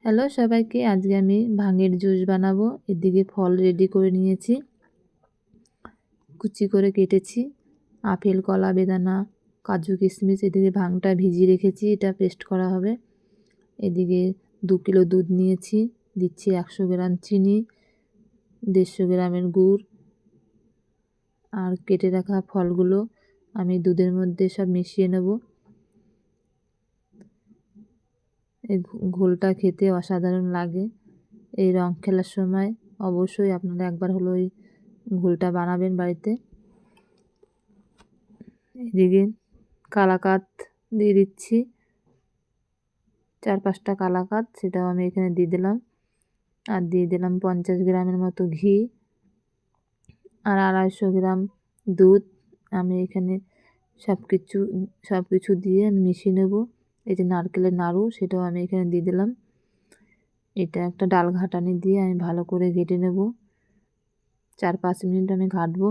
Hello সবাইকে, আজকে আমি ভাঙের জুস বানাবো। এদিকে ফল রেডি করে নিয়েছি, কুচি করে কেটেছি। আপেল, কলা, বেদানা, কাজু, কিশমিশ। এদিকে ভাঙটা ভিজিয়ে রেখেছি, এটা পেস্ট করা হবে। এদিকে 2 কিলো দুধ নিয়েছি, দিচ্ছি 100 গ্রাম চিনি, 150 গ্রামের গুড়, আর কেটে রাখা ফলগুলো আমি দুধের মধ্যে সব মিশিয়ে নেব। এই ঘোলটা খেতে অসাধারণ লাগে। এই রং খেলার সময় অবশ্যই আপনারা একবার হলো এই ঘোলটা বানাবেন বাড়িতে। এদিকে কালাকাত দিয়ে দিচ্ছি, 4-5টা কালাকাত, সেটাও আমি এখানে দিয়ে দিলাম। আর দিয়ে দিলাম 50 গ্রামের মতো ঘি আর 250 গ্রাম দুধ। আমি এখানে সব কিছু দিয়ে মিশিয়ে নেব। এই যে নারকেলের নাড়ু, সেটাও আমি এখানে দিয়ে দিলাম। এটা একটা ডাল ঘাটানি দিয়ে আমি ভালো করে ঘেটে নেব। 4-5 মিনিট আমি ঘাটবো।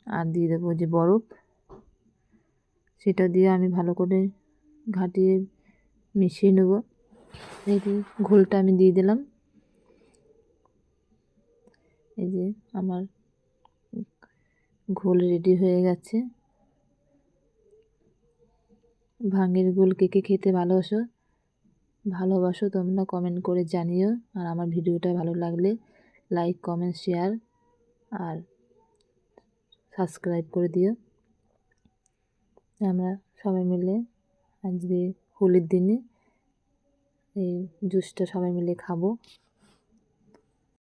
আর দিয়ে দেবো যে বরফ, সেটা দিয়ে আমি ভালো করে ঘাটিয়ে মিশিয়ে নেব। এই যে ঘোলটা আমি দিয়ে দিলাম। এই যে আমার ঘোল রেডি হয়ে গেছে। ভাঙের ঘোল কে কে খেতে ভালোবাসো তোমরা কমেন্ট করে জানিও। আর আমার ভিডিওটা ভালো লাগলে লাইক, কমেন্ট, শেয়ার আর সাবস্ক্রাইব করে দিও। আমরা সবাই মিলে আজকে হোলির দিনে এই জুসটা সবাই মিলে খাবো।